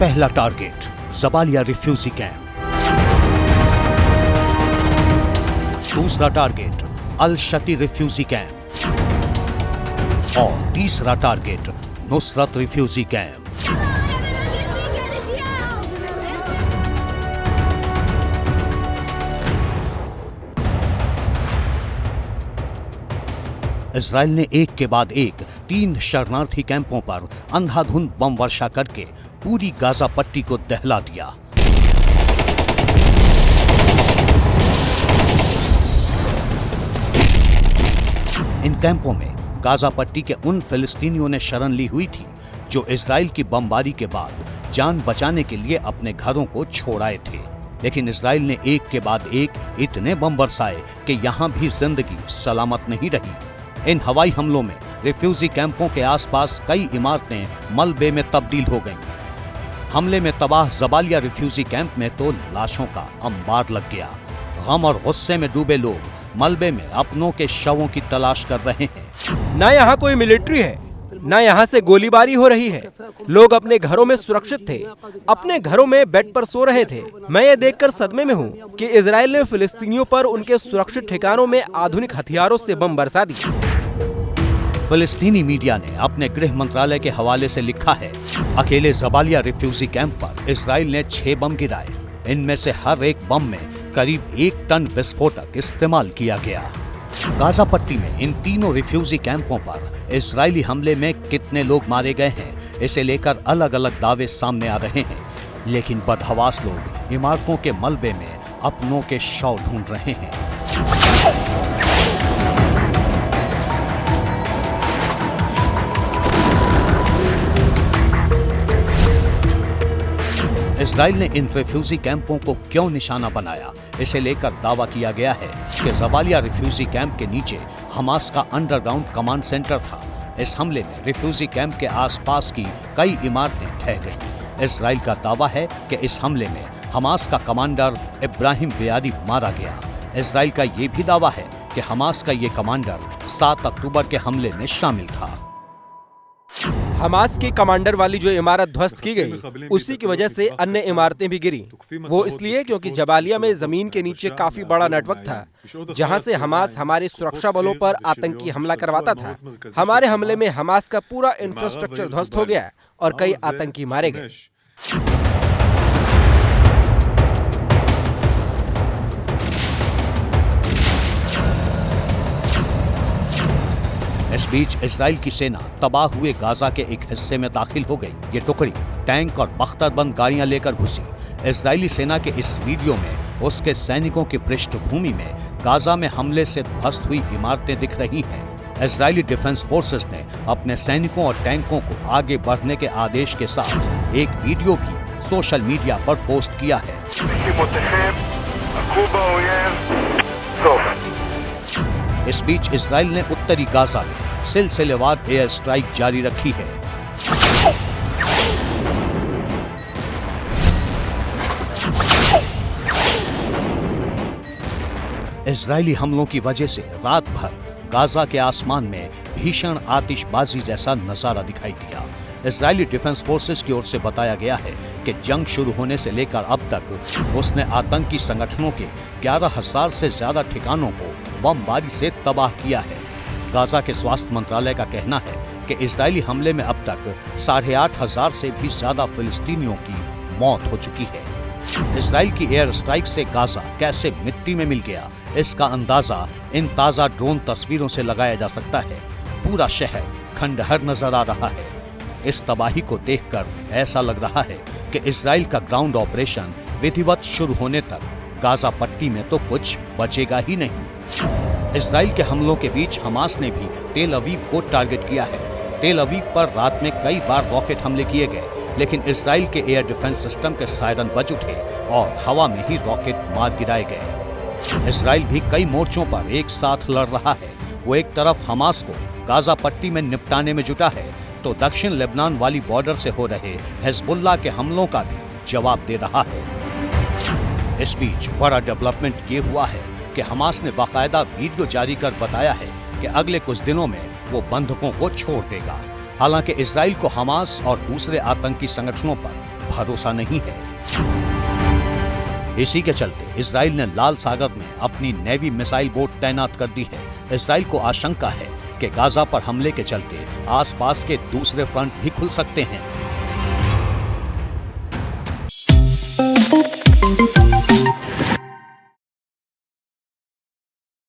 पहला target Jabalia refugee camp, दूसरा target अल शती refugee camp और तीसरा target Nusrat refugee camp. Israel ने एक के बाद एक 3 शरणार्थी कैंपों पर अंधाधुंध बम वर्षा करके पूरी गाजा पट्टी को दहला दिया। इन कैंपों में गाजा पट्टी के उन फिलिस्तीनियों ने शरण ली हुई थी जो इजराइल की बमबारी के बाद जान बचाने के लिए अपने घरों को छोड़ आए थे। लेकिन इजराइल ने एक के बाद एक इतने बम बरसाए कि यहां भी जिंदगी सलामत नहीं रही। इन हवाई हमलों में रिफ्यूजी कैंपों के आसपास कई इमारतें मलबे में तब्दील हो गईं। हमले में तबाह जबालिया रिफ्यूजी कैंप में तो लाशों का अंबार लग गया। गम और गुस्से में डूबे लोग मलबे में अपनों के शवों की तलाश कर रहे हैं। न यहाँ कोई मिलिट्री है, न यहाँ से गोलीबारी हो रही है। लोग अपने घरों में सुरक्षित थे, अपने घरों में बेड पर सो रहे थे। मैं ये देखकर सदमे में हूँ कि इजराइल ने फिलिस्तीनियों पर उनके सुरक्षित ठिकानों में आधुनिक हथियारों से बम बरसा दिए। फिलिस्तीनी मीडिया ने अपने गृह मंत्रालय के हवाले से लिखा है, अकेले जबालिया रिफ्यूजी कैंप पर इजराइल ने 6 बम गिराए। इनमें से हर एक बम में करीब 1 टन विस्फोटक इस्तेमाल किया गया। गाजा पट्टी में इन तीनों रिफ्यूजी कैंपों पर इजरायली हमले में कितने लोग मारे गए हैं, इसे लेकर अलग अलग दावे सामने आ रहे हैं। लेकिन बदहवास लोग इमारतों के मलबे में अपनों के शव ढूंढ रहे हैं। इजराइल ने इन रिफ्यूजी कैंपों को क्यों निशाना बनाया, इसे लेकर दावा किया गया है कि जबालिया रिफ्यूजी कैंप के नीचे हमास का अंडरग्राउंड कमांड सेंटर था। इस हमले में रिफ्यूजी कैंप के आसपास की कई इमारतें ढह गईं। इजराइल का दावा है कि इस हमले में हमास का कमांडर इब्राहिम बियारी मारा गया। इजराइल का ये भी दावा है कि हमास का ये कमांडर 7 अक्टूबर के हमले में शामिल था। हमास के कमांडर वाली जो इमारत ध्वस्त की गई, उसी की वजह से अन्य इमारतें भी गिरी। वो इसलिए क्योंकि जबालिया में जमीन के नीचे काफी बड़ा नेटवर्क था, जहां से हमास हमारे सुरक्षा बलों पर आतंकी हमला करवाता था। हमारे हमले में हमास का पूरा इंफ्रास्ट्रक्चर ध्वस्त हो गया और कई आतंकी मारे गए। इस बीच इजराइल की सेना तबाह हुए गाजा के एक हिस्से में दाखिल हो गई। ये टुकड़ी टैंक और बख्तरबंद गाड़ियां लेकर घुसी। इजरायली सेना के इस वीडियो में उसके सैनिकों की पृष्ठभूमि में गाजा में हमले से ध्वस्त हुई इमारतें दिख रही हैं। इजरायली डिफेंस फोर्सेस ने अपने सैनिकों और टैंकों को आगे बढ़ने के आदेश के साथ एक वीडियो भी सोशल मीडिया पर पोस्ट किया है। इस बीच इजराइल ने उत्तरी गाजा में सिलसिलेवार एयर स्ट्राइक जारी रखी है। इजरायली हमलों की वजह से रात भर गाजा के आसमान में भीषण आतिशबाजी जैसा नजारा दिखाई दिया। इजरायली डिफेंस फोर्सेस की ओर से बताया गया है कि जंग शुरू होने से लेकर अब तक उसने आतंकी संगठनों के 11,000 से ज्यादा ठिकानों को बमबारी से तबाह किया है। गाजा के स्वास्थ्य मंत्रालय का कहना है कि इजरायली हमले में अब तक 8,500 से भी ज्यादा फिलिस्तीनियों की मौत हो चुकी है। इजराइल की एयर स्ट्राइक से गाजा कैसे मिट्टी में मिल गया, इसका अंदाजा इन ताजा ड्रोन तस्वीरों से लगाया जा सकता है। पूरा शहर खंडहर नजर आ रहा है। इस तबाही को देखकर ऐसा लग रहा है कि इजराइल का ग्राउंड ऑपरेशन विधिवत शुरू होने तक गाजा पट्टी में तो कुछ बचेगा ही नहीं। इजराइल के हमलों के बीच हमास ने भी टेल अवीव को टारगेट किया है। टेल अवीव पर रात में कई बार रॉकेट हमले किए गए, लेकिन इजराइल के एयर डिफेंस सिस्टम के सायरन बज उठे और हवा में ही रॉकेट मार गिराए गए। इजराइल भी कई मोर्चों पर एक साथ लड़ रहा है। वो एक तरफ हमास को गाजा पट्टी में निपटाने में जुटा है, तो दक्षिण लेबनान वाली बॉर्डर से हो रहे हिजबुल्लाह के हमलों का भी जवाब दे रहा है। इस बीच बड़ा डेवलपमेंट ये हुआ है कि हमास ने बाकायदा वीडियो जारी कर बताया है कि अगले कुछ दिनों में वो बंधकों को छोड़ देगा। हालांकि इजराइल को हमास और दूसरे आतंकी संगठनों पर भरोसा नहीं है। इसी के चलते इजराइल ने लाल सागर में अपनी नेवी मिसाइल बोट तैनात कर दी है। इजराइल को आशंका है कि गाजा पर हमले के चलते आसपास के दूसरे फ्रंट भी खुल सकते हैं।